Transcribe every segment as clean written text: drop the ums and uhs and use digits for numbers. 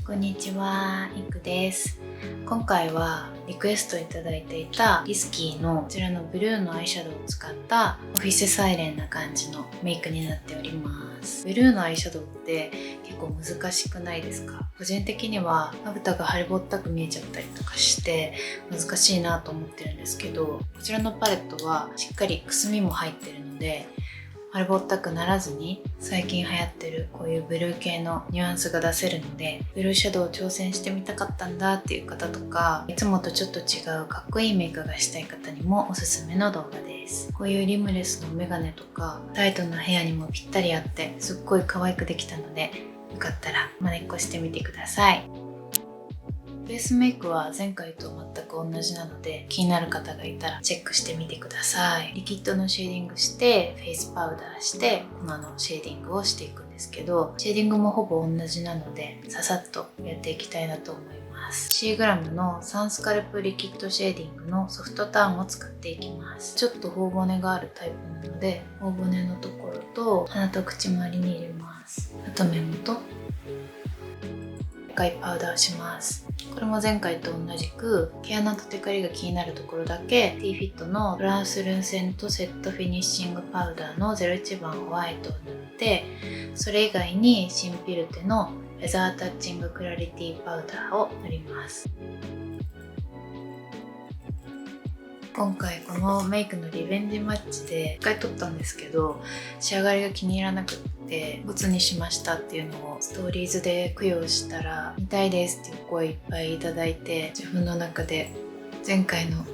こんにちは、いくです。今回はリクエストいただいていたリスキーのこちらのブルーのアイシャドウを使ったオフィスサイレンな感じのメイクになっております。ブルーのアイシャドウって結構難しくないですか？個人的にはまぶたがハリボったく見えちゃったりとかして難しいなと思ってるんですけど、こちらのパレットはしっかりくすみも入ってるのでハリボったくならずに最近流行ってるこういうブルー系のニュアンスが出せるので、ブルーシャドウを挑戦してみたかったんだっていう方とか、いつもとちょっと違うかっこいいメイクがしたい方にもおすすめの動画です。こういうリムレスのメガネとかタイトなヘアにもぴったり合ってすっごい可愛くできたので、よかったら真似っこしてみてください。ベースメイクは前回と全く同じなので、気になる方がいたらチェックしてみてください。リキッドのシェーディングしてフェイスパウダーして粉のシェーディングをしていくんですけど、シェーディングもほぼ同じなのでささっとやっていきたいなと思います。シーグラムのサンスカルプリキッドシェーディングのソフトターンを使っていきます。ちょっと頬骨があるタイプなので、頬骨のところと鼻と口周りに入れます。あと目元、赤いパウダーします。これも前回と同じく毛穴とテカリが気になるところだけ T フィットのトランスルーセントセットフィニッシングパウダーの01番ホワイトを塗って、それ以外にシンピルテのフェザータッチングクラリティパウダーを塗ります。今回このメイクのリベンジマッチで1回撮ったんですけど、仕上がりが気に入らなくってボツにしましたっていうのをストーリーズで供養したら、見たいですっていう声いっぱいいただいて、自分の中で前回の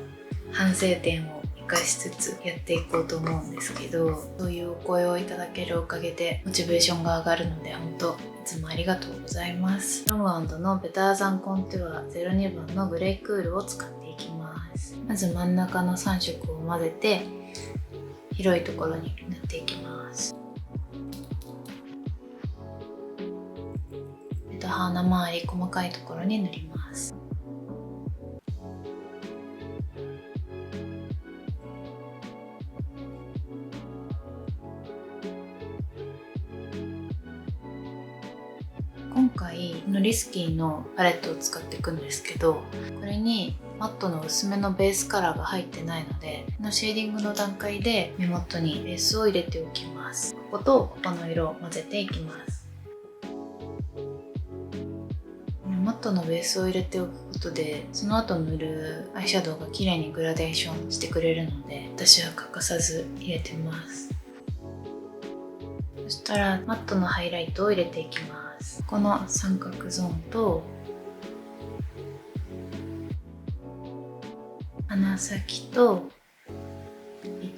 反省点を生かしつつやっていこうと思うんですけど、そういうお声をいただけるおかげでモチベーションが上がるので、本当いつもありがとうございます。ロム&のベターザンコントゥア02番のグレイクールを使っていきます。まず真ん中の3色を混ぜて広いところに塗っていきます。鼻周り細かいところに塗ります。今回このリスキーのパレットを使っていくんですけど、これにマットの薄めのベースカラーが入ってないので、このシェーディングの段階で目元にベースを入れておきます。こことここの色を混ぜていきます。マットのベースを入れておくことで、その後塗るアイシャドウが綺麗にグラデーションしてくれるので、私は欠かさず入れてます。そしたらマットのハイライトを入れていきます。この三角ゾーンと鼻先と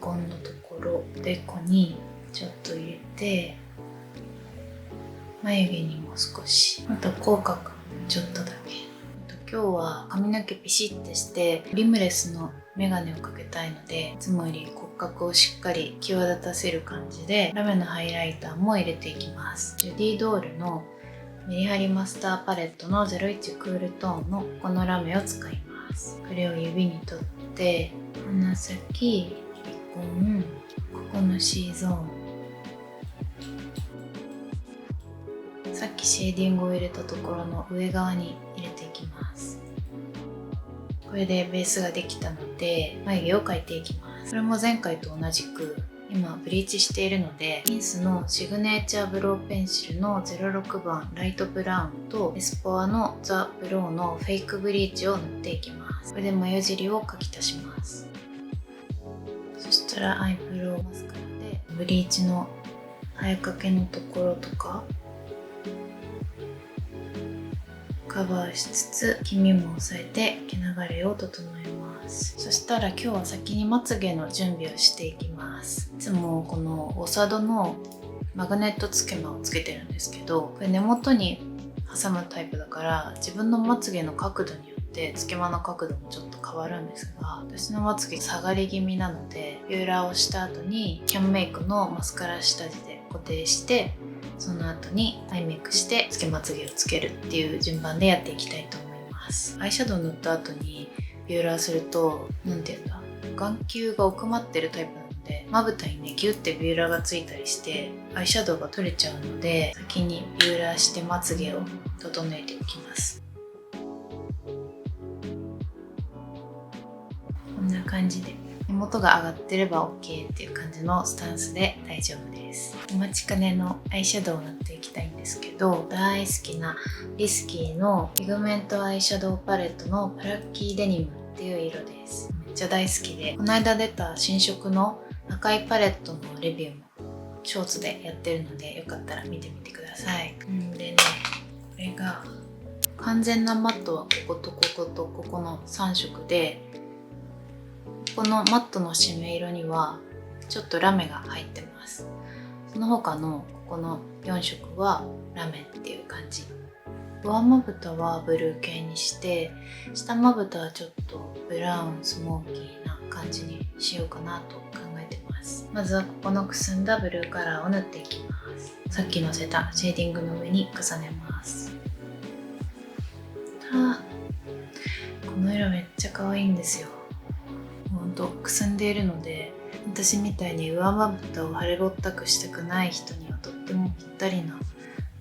鼻根のところ、デコにちょっと入れて、眉毛にも少し、あと口角ちょっとだけ。今日は髪の毛ピシッてしてリムレスのメガネをかけたいので、いつもより骨格をしっかり際立たせる感じでラメのハイライターも入れていきます。ジュディドールのメリハリマスターパレットの01クールトーンのこのラメを使います。これを指に取って鼻先、鼻根、ここの C ゾーン、さっきシェーディングを入れたところの上側に入れていきます。これでベースができたので眉毛を描いていきます。これも前回と同じく今ブリーチしているので、インスのシグネーチャーブローペンシルの06番ライトブラウンとエスポアのザ・ブローのフェイクブリーチを塗っていきます。これで眉尻を描き足します。そしたらアイブロウマスカラでブリーチの生えかけのところとかカバーしつつ、黄身も押さえて毛流れを整えます。そしたら今日は先にまつげの準備をしていきます。いつもこのオサドのマグネットつけまをつけてるんですけど、これ根元に挟むタイプだから自分のまつげの角度によってつけまの角度もちょっと変わるんですが、私のまつげ下がり気味なので、ビューラーをした後にキャンメイクのマスカラ下地で固定して、その後にアイメイクしてつけまつげをつけるっていう順番でやっていきたいと思います。アイシャドウ塗った後にビューラーすると、なんていうんだ、眼球が奥まってるタイプなので、まぶたにねギュッてビューラーがついたりしてアイシャドウが取れちゃうので、先にビューラーしてまつげを整えていきます。こんな感じで目元が上がってれば OK っていう感じのスタンスで大丈夫です。お待ちかねのアイシャドウを塗っていきたいんですけど、大好きなリスキーのピグメントアイシャドウパレットのパラッキーデニムっていう色です。めっちゃ大好きで、この間出た新色の赤いパレットのレビューもショーツでやってるので、よかったら見てみてください。でね、これが完全なマットはこことこことここの3色で、このマットの締め色にはちょっとラメが入ってます。その他のここの4色はラメっていう感じ。上まぶたはブルー系にして、下まぶたはちょっとブラウンスモーキーな感じにしようかなと考えてます。まずはここのくすんだブルーカラーを塗っていきます。さっきのせたシェーディングの上に重ねます。この色めっちゃ可愛いんですよ。ほんとくすんでいるので、私みたいに上まぶたを腫れぼったくしたくない人にはとってもぴったりな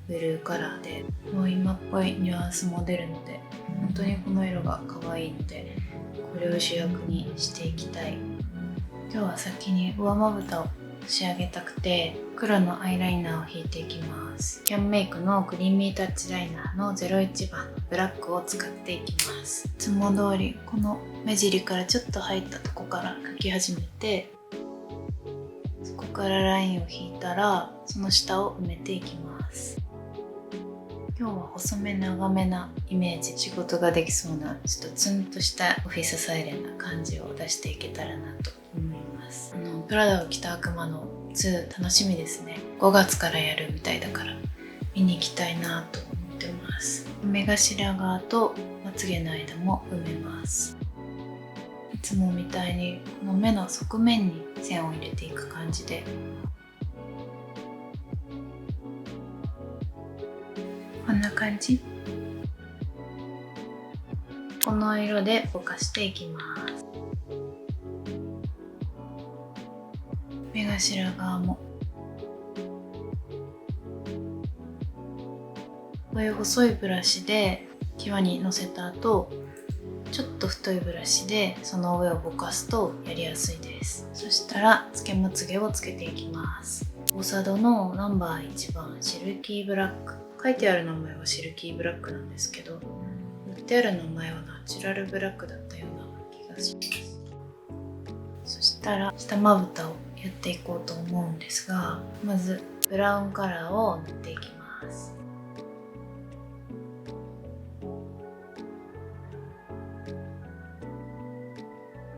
ブルーカラーで、もう今っぽいニュアンスも出るので、本当にこの色が可愛いので、これを主役にしていきたい。今日は先に上まぶたを仕上げたくて、黒のアイライナーを引いていきます。キャンメイクのクリーミータッチライナーの01番ブラックを使っていきます。いつも通りこの目尻からちょっと入ったとこから描き始めて、そこからラインを引いたらその下を埋めていきます。今日は細め長めなイメージ、仕事ができそうなちょっとツンとしたオフィスサイレンな感じを出していけたらなと思います。プラダを着た悪魔の2楽しみですね。5月からやるみたいだから見に行きたいなと思ってます。目頭側とまつげの間も埋めます。いつもみたいにこの目の側面に線を入れていく感じで、こんな感じ。この色でぼかしていきます。目頭側もこういう細いブラシで際にのせた後、ちょっと太いブラシでその上をぼかすとやりやすいです。そしたらつけまつげをつけていきます。オーサドのナンバー1番シルキーブラック、書いてある名前はシルキーブラックなんですけど、塗ってある名前はナチュラルブラックだったような気がします。そしたら下まぶたをやっていこうと思うんですが、まずブラウンカラーを塗っていきます。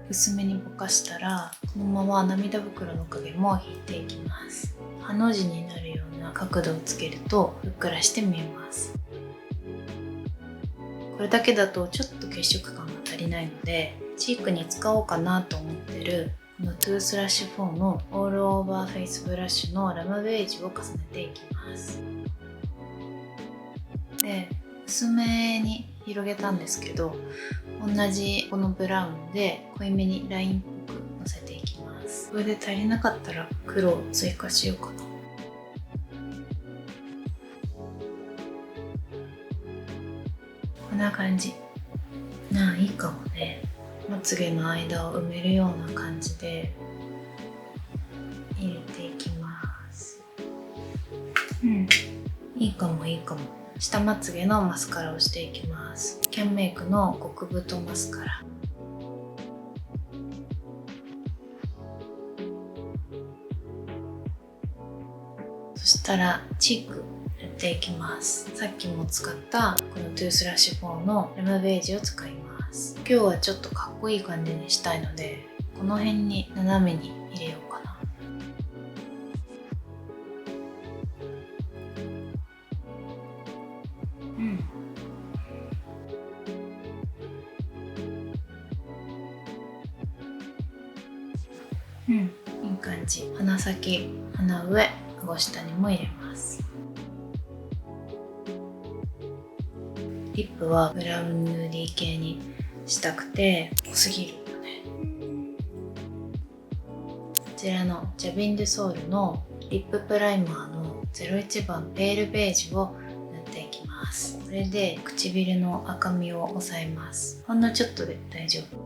薄めにぼかしたら、このまま涙袋の影も引いていきます。ハの字になるような角度をつけるとふっくらして見えます。これだけだとちょっと血色感が足りないので、チークに使おうかなと思ってるこのトゥースラッシュ4のオールオーバーフェイスブラシのラムベージュを重ねていきます。で、薄めに広げたんですけど、同じこのブラウンで濃いめにラインっぽくのせていきます。これで足りなかったら黒を追加しようかな。こんな感じ。いいかもね。まつげの間を埋めるような感じで入れていきます。いいかもいいかも。下まつげのマスカラをしていきます。キャンメイクの極太マスカラ。そしたらチーク塗っていきます。さっきも使ったこのトゥースラッシュ4のラムベージュを使います。今日はちょっとかっこいい感じにしたいので、この辺に斜めに入れようかな。いい感じ。鼻先、鼻上、顎下にも入れます。リップはブラウンヌーディー系にしたくて濃すぎるよね。ちらのジャビン・デュ・ソールのリッププライマーの01番ペールベージュを塗っていきます。これで唇の赤みを抑えます。ほんのちょっとで大丈夫。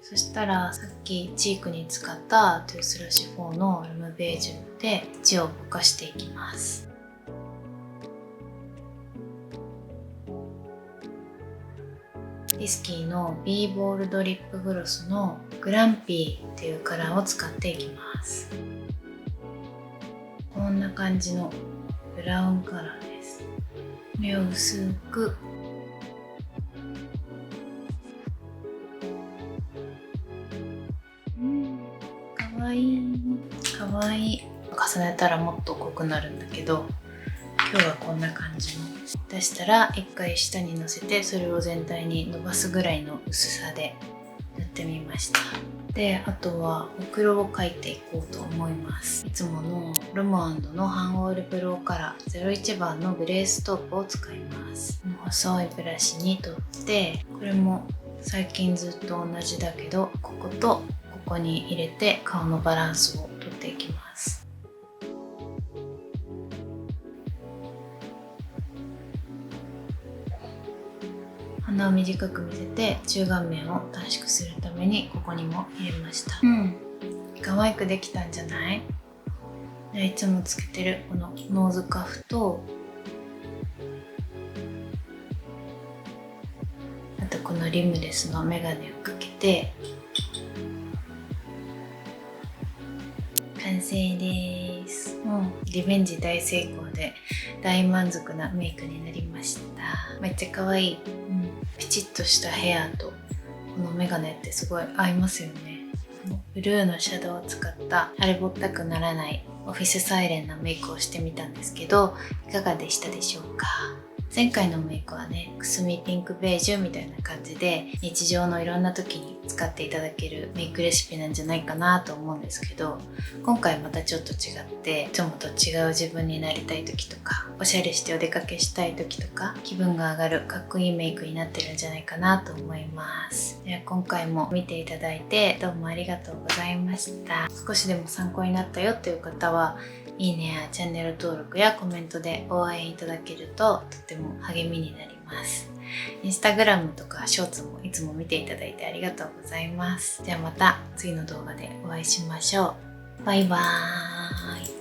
そしたらさっきチークに使ったトゥースラッシュ4のラムベージュで縁をぼかしていきます。リスキーの B ボールドリップグロスのグランピーっていうカラーを使っていきます。こんな感じのブラウンカラーです。これを薄くかわいいかわいい。重ねたらもっと濃くなるんだけど、今日はこんな感じの出したら一回下にのせて、それを全体に伸ばすぐらいの薄さで塗ってみました。で、あとはほくろを描いていこうと思います。いつものロムアンドのハンオールブローカラー01番のグレーストープを使います。細いブラシに取って、これも最近ずっと同じだけど、こことここに入れて顔のバランスをとっていきます。鼻を短く見せて中顔面を短縮するためにここにも入れました。可愛くできたんじゃない？で、いつもつけてるこのノーズカフと、あとこのリムレスのメガネをかけて完成です。リベンジ大成功で大満足なメイクになりました。めっちゃ可愛い。ピチッとしたヘアとこのメガネってすごい合いますよね。ブルーのシャドウを使った腫れぼったくならないオフィスサイレンなメイクをしてみたんですけど、いかがでしたでしょうか？前回のメイクはね、くすみピンクベージュみたいな感じで日常のいろんな時に使っていただけるメイクレシピなんじゃないかなと思うんですけど、今回またちょっと違っていつもと違う自分になりたい時とか、おしゃれしてお出かけしたい時とか、気分が上がるかっこいいメイクになってるんじゃないかなと思います。では今回も見ていただいてどうもありがとうございました。少しでも参考になったよという方はいいねやチャンネル登録やコメントで応援いただけるととても励みになります。インスタグラムとかショーツもいつも見ていただいてありがとうございます。ではまた次の動画でお会いしましょう。バイバーイ。